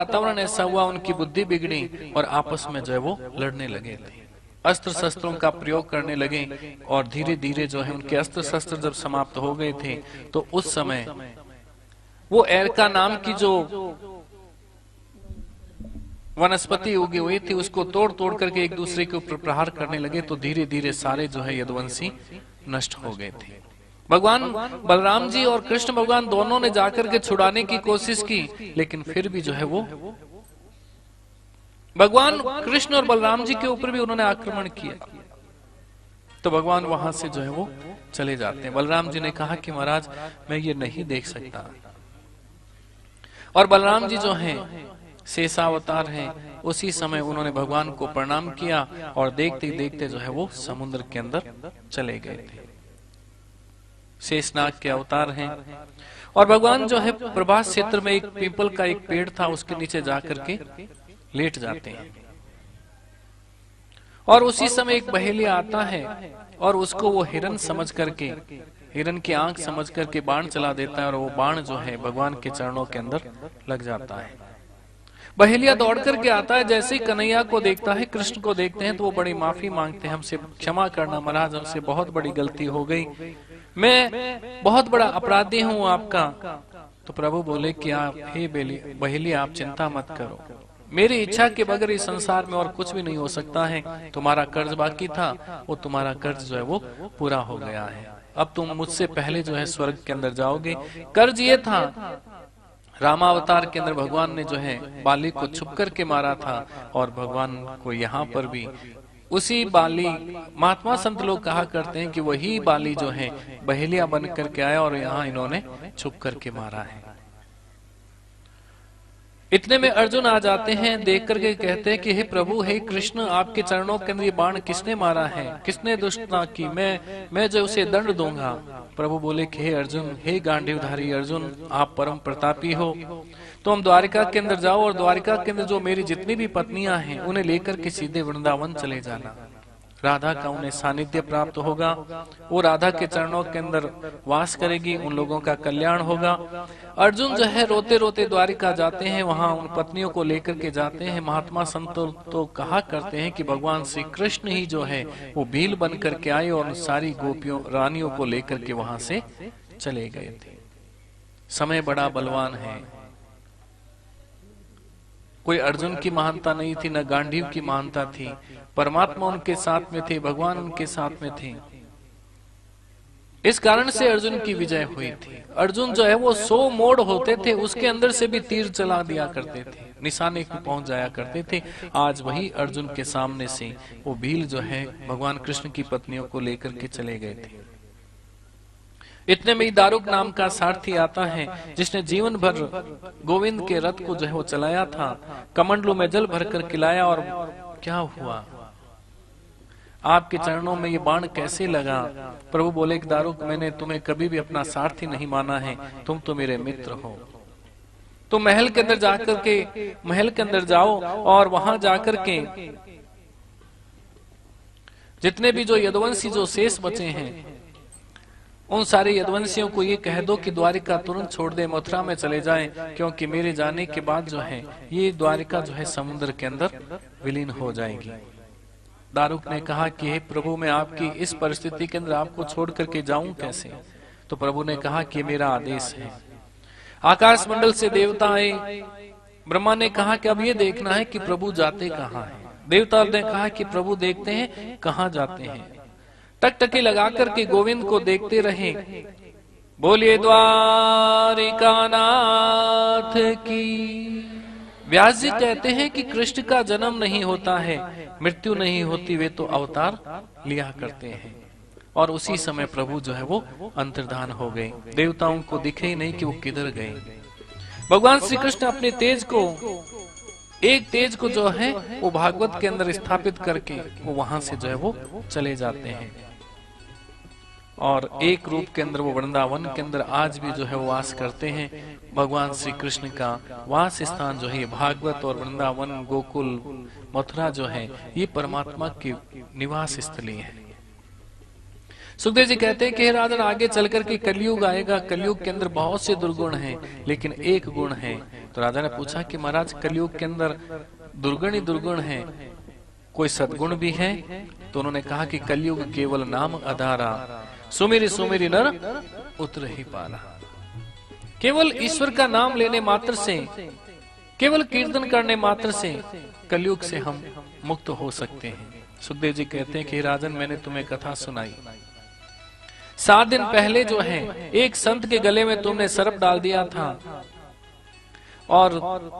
वातावरण ऐसा हुआ, उनकी बुद्धि बिगड़ी और आपस में जो है वो लड़ने लगे थे, अस्त्र शस्त्रों का प्रयोग करने लगे। और धीरे धीरे जो है उनके अस्त्र शस्त्र जब समाप्त हो गए थे तो उस समय वो एरका नाम की जो वनस्पति उगी हुई थी उसको तोड़ तोड़ करके एक दूसरे के ऊपर प्रहार करने लगे। तो धीरे धीरे सारे जो है यदुवंशी नष्ट हो गए थे। भगवान बलराम जी और कृष्ण भगवान दोनों ने जाकर के छुड़ाने की कोशिश की, लेकिन फिर भी जो है वो भगवान कृष्ण और बलराम जी के ऊपर भी उन्होंने आक्रमण किया। तो भगवान वहां से जो है वो चले जाते हैं। बलराम जी ने कहा कि महाराज मैं ये नहीं देख सकता। और बलराम जी जो हैं शेषावतार हैं, उसी समय उन्होंने भगवान को प्रणाम किया और देखते देखते जो है वो समुद्र के अंदर चले गए थे। शेषनाग के अवतार हैं। और भगवान जो है प्रभास क्षेत्र में एक पीपल का एक पेड़ था, उसके नीचे जाकर के लेट जाते हैं। और उसी समय एक बहेलिया आता है और उसको वो हिरन समझ करके, हिरन की आंख समझ करके बाण चला देता है और वो बाण जो है भगवान के चरणों के अंदर लग जाता है। बहेलिया दौड़ करके आता है, जैसे ही कन्हैया को देखता है, कृष्ण को देखते हैं तो वो बड़ी माफी मांगते हैं, हमसे क्षमा करना महाराज, हमसे बहुत बड़ी गलती हो गई, मैं बहुत बड़ा अपराधी हूँ आपका। तो प्रभु बोले कि आप हे बहेलिया आप चिंता मत करो, मेरी इच्छा के बगैर इस संसार में और कुछ भी नहीं हो सकता है। तुम्हारा कर्ज बाकी था, वो तुम्हारा कर्ज जो है वो पूरा हो गया है। अब तुम मुझसे पहले जो है स्वर्ग के अंदर जाओगे। कर्ज ये था, रामावतार के अंदर भगवान ने जो है बाली को छुप करके मारा था और भगवान को यहाँ पर भी उसी बाली, महात्मा संत लोग कहा करते हैं कि वही बाली जो है बहेलिया बन करके आया और यहाँ इन्होंने छुप करके मारा है। इतने में अर्जुन आ जाते हैं, देख करके कहते हैं कि हे प्रभु, हे कृष्ण, आपके चरणों के अंदर ये बाण किसने मारा है, किसने दुष्टता की, मैं जो उसे दंड दूंगा। प्रभु बोले कि हे अर्जुन, हे गांडीवधारी अर्जुन, आप परम प्रतापी हो, तो हम द्वारिका के अंदर जाओ और द्वारिका के अंदर जो मेरी जितनी भी पत्नियां हैं उन्हें लेकर के सीधे वृंदावन चले जाना। राधा का उन्हें सानिध्य प्राप्त होगा, वो राधा के चरणों के अंदर वास करेगी, उन लोगों का कल्याण होगा। अर्जुन जो है रोते रोते द्वारिका जाते हैं, वहां उन पत्नियों को लेकर के जाते हैं। महात्मा संत तो कहा करते हैं कि भगवान श्री कृष्ण ही जो है वो भील बन करके आए और सारी गोपियों रानियों को लेकर के वहां से चले गए थे। समय बड़ा बलवान है, कोई अर्जुन की महानता नहीं थी, न गांडीव की महानता थी, परमात्मा उनके साथ में थे, भगवान उनके साथ में थे। इस कारण से अर्जुन की विजय हुई थी। अर्जुन जो है वो 100 मोड़ होते थे, उसके अंदर से भी तीर चला दिया करते थे, निशाने को पहुंच जाया करते थे। आज वही अर्जुन के सामने से वो भील जो है भगवान कृष्ण की पत्नियों को लेकर के चले गए थे। इतने में दारुक नाम का सारथी आता है, जिसने जीवन भर गोविंद के रथ को जो है वो चलाया था, कमंडलों में जल भरकर खिलाया। और क्या हुआ, आपके चरणों में ये बाण कैसे लगा? प्रभु बोले कि दारुक, मैंने तुम्हें कभी भी अपना सारथी नहीं माना है, तुम तो मेरे मित्र हो। तो महल के अंदर जाकर के, महल के अंदर जाओ और वहां जाकर के जितने भी जो यदुवंशी जो शेष बचे हैं, उन सारे यदुवंशियों को ये कह दो कि द्वारिका तुरंत छोड़ दे, मथुरा में चले जाएं, क्योंकि मेरे जाने के बाद जो है ये द्वारिका जो है समुद्र के अंदर विलीन हो जाएगी। दारुक ने कहा कि हे प्रभु, मैं आपकी इस परिस्थिति के अंदर आपको छोड़ करके जाऊं कैसे? तो प्रभु ने कहा कि मेरा आदेश है। आकाश मंडल से देवता आए, ब्रह्मा ने कहा कि अब ये देखना है कि प्रभु जाते कहाँ हैं। देवता ने कहा कि प्रभु देखते हैं कहाँ जाते हैं। टकटकी लगा करके गोविंद को देखते रहे। बोलिए द्वारिका नाथ की। व्यास जी कहते हैं कि कृष्ण का जन्म नहीं होता है, मृत्यु नहीं होती, वे तो अवतार लिया करते हैं। और उसी समय प्रभु जो है वो अंतर्धान हो गए, देवताओं को दिखे ही नहीं कि वो किधर गए। भगवान श्री कृष्ण अपने तेज को, एक तेज को जो है वो भागवत के अंदर स्थापित करके वो वहां से जो है वो चले जाते हैं। और एक रूप के अंदर वो वृंदावन के अंदर आज भी जो है वो वास करते हैं। भगवान श्री कृष्ण का वास स्थान जो है भागवत और वृंदावन, गोकुल, मथुरा जो है ये परमात्मा की निवास स्थली है। सुखदेव जी कहते हैं कि हे राजन, आगे चल करके कलयुग आएगा, कलयुग के अंदर बहुत से दुर्गुण हैं, लेकिन एक गुण है। तो राजा ने पूछा कि महाराज, कलयुग के अंदर दुर्गुण ही दुर्गुण है, कोई सद्गुण भी है? तो उन्होंने कहा कि कलयुग केवल नाम आधारा, सुमेरी सुमेरी नर उतर ही पारा। केवल ईश्वर का नाम लेने मात्र से, केवल कीर्तन करने मात्र से कलयुग से हम मुक्त हो सकते हैं। सुखदेव जी कहते हैं कि राजन, मैंने तुम्हें कथा सुनाई, 7 दिन पहले जो है एक संत के गले में तुमने सर्प डाल दिया था, और